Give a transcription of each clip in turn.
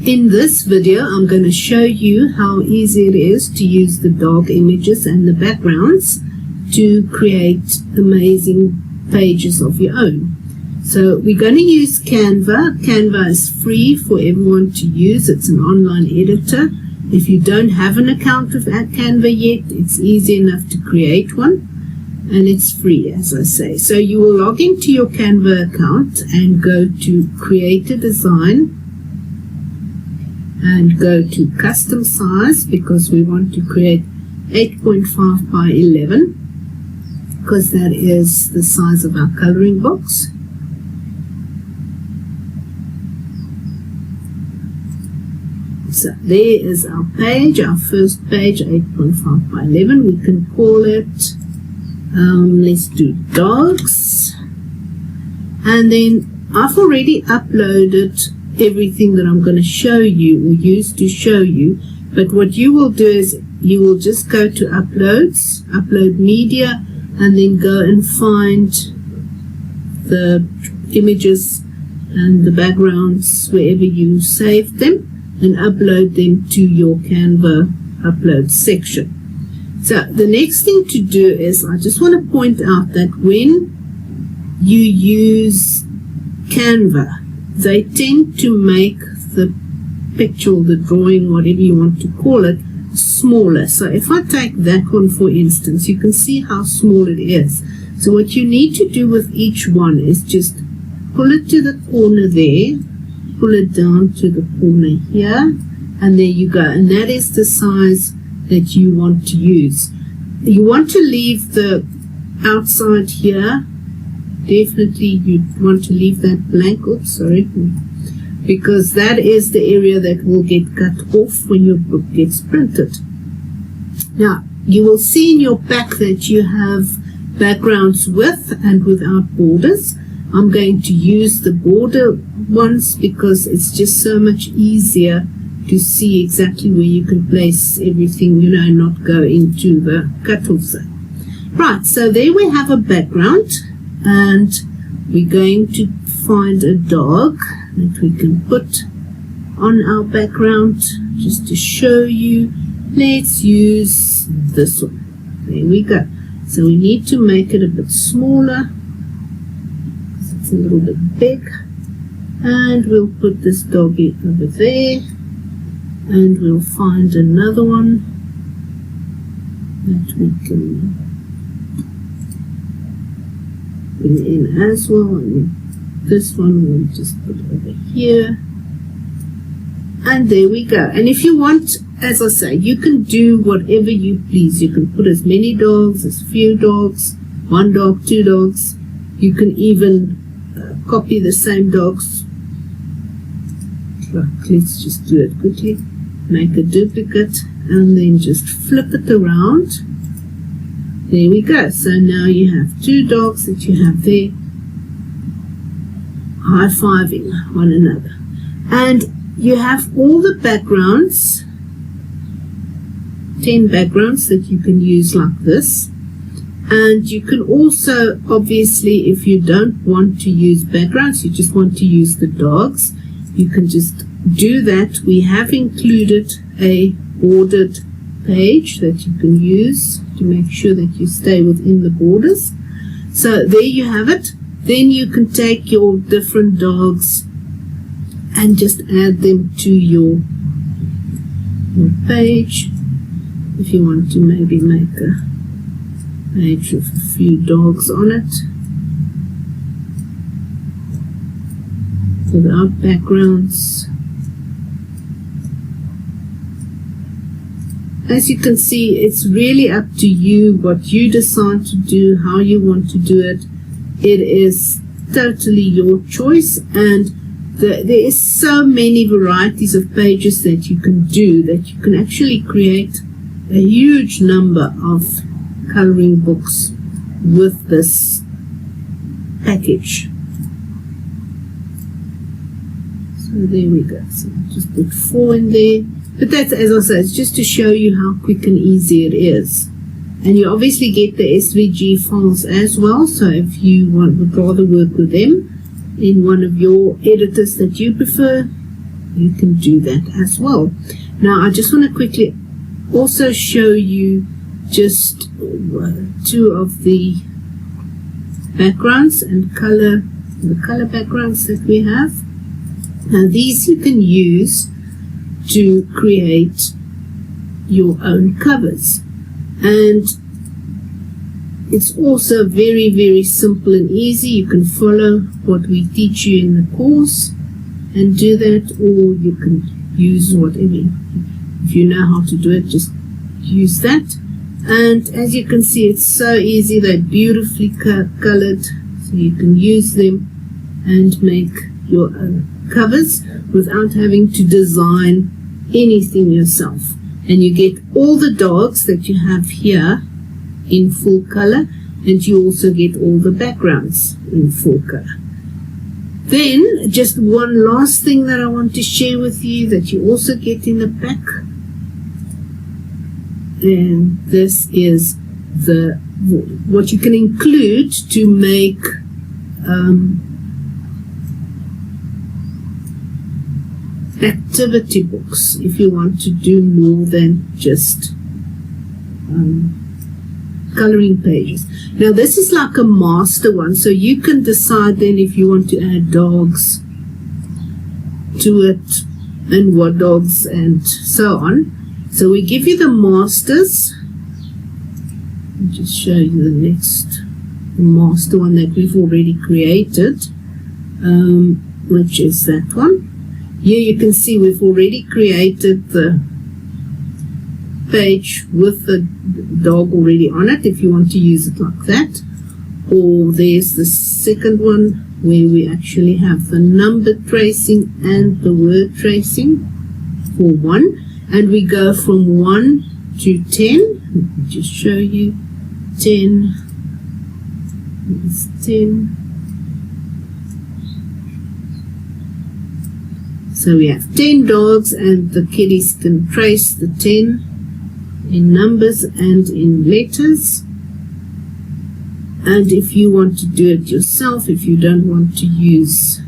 In this video, I'm going to show you how easy it is to use the dog images and the backgrounds to create amazing pages of your own. So we're going to use Canva. Canva is free for everyone to use. It's an online editor. If you don't have an account with Canva yet, it's easy enough to create one. And it's free, as I say. So you will log into your Canva account and go to Create a Design and go to Custom Size, because we want to create 8.5 by 11, because that is the size of our coloring box. So there is our page, our first page, 8.5 by 11. We can call it, let's do dogs. And then I've already uploaded everything that I'm going to show you or use to show you. But what you will do is you will just go to Uploads, Upload Media, and then go and find the images and the backgrounds wherever you saved them, and upload them to your Canva upload section. So the next thing to do is, I just want to point out that when you use Canva, they tend to make the picture or the drawing, whatever you want to call it, smaller. So if I take that one for instance, you can see how small it is. So what you need to do with each one is just pull it to the corner there, pull it down to the corner here, and there you go. And that is the size that you want to use. You want to leave the outside here. Definitely you want to leave that blank. Oops, sorry. Because that is the area that will get cut off when your book gets printed. Now, you will see in your pack that you have backgrounds with and without borders. I'm going to use the border ones because it's just so much easier to see exactly where you can place everything, you know, and not go into the cut-off zone. Right, so there we have a background, and we're going to find a dog that we can put on our background just to show you. Let's use this one. There we go. So we need to make it a bit smaller. It's a little bit big. And we'll put this doggy over there. And we'll find another one that we can bring in as well. And this one we'll just put over here. And there we go. And if you want, as I say, you can do whatever you please. You can put as many dogs, as few dogs, 1 dog, 2 dogs. You can even copy the same dogs. Let's just do it quickly. Make a duplicate and then just flip it around. There we go. So now you have 2 dogs that you have there, high-fiving one another. And you have all the backgrounds, 10 backgrounds that you can use like this. And you can also, obviously, if you don't want to use backgrounds, you just want to use the dogs, you can just do that. We have included a bordered page that you can use to make sure that you stay within the borders. So there you have it. Then you can take your different dogs and just add them to your page. If you want to maybe make a page with a few dogs on it without backgrounds. As you can see, it's really up to you what you decide to do, how you want to do it. It is totally your choice, and there is so many varieties of pages that you can do that you can actually create a huge number of coloring books with this package. So there we go. So just put 4 in there. But that's, as I said, it's just to show you how quick and easy it is. And you obviously get the SVG files as well, so if you would rather work with them in one of your editors that you prefer, you can do that as well. Now I just want to quickly also show you just two of the backgrounds and the color backgrounds that we have. Now these you can use to create your own covers, and it's also very, very simple and easy. You can follow what we teach you in the course and do that, or you can use whatever. If you know how to do it, just use that. And as you can see, it's so easy. They're beautifully colored, so you can use them and make your own covers without having to design anything yourself. And you get all the dogs that you have here in full color, and you also get all the backgrounds in full color. Then just one last thing that I want to share with you that you also get in the pack, and this is what you can include to make activity books if you want to do more than just coloring pages. Now this is like a master one, so you can decide then if you want to add dogs to it and what dogs and so on. So we give you the masters. I'll just show you the next master one that we've already created, which is that one. Here you can see we've already created the page with the dog already on it, if you want to use it like that. Or there's the second one where we actually have the number tracing and the word tracing for 1, and we go from 1 to 10. Let me just show you. 10 is 10. So we have 10 dogs, and the kiddies can trace the 10 in numbers and in letters. And if you want to do it yourself, if you don't want to use,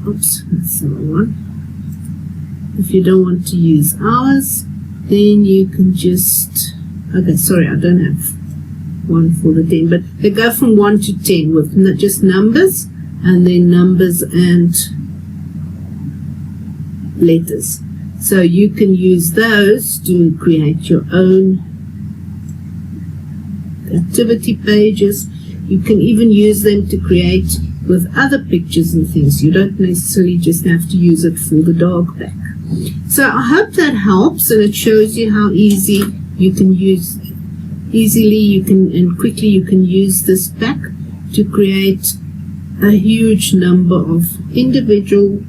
oops, that's the wrong one. If you don't want to use ours, then you can just, okay, sorry, I don't have one for the 10, but they go from 1 to 10 with just numbers, and then numbers and letters. So you can use those to create your own activity pages. You can even use them to create with other pictures and things. You don't necessarily just have to use it for the dog pack. So I hope that helps, and it shows you how easily you can use and quickly you can use this pack to create a huge number of individual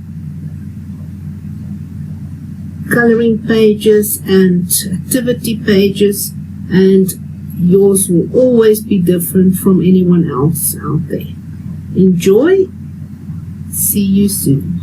coloring pages and activity pages, and yours will always be different from anyone else out there. Enjoy. See you soon.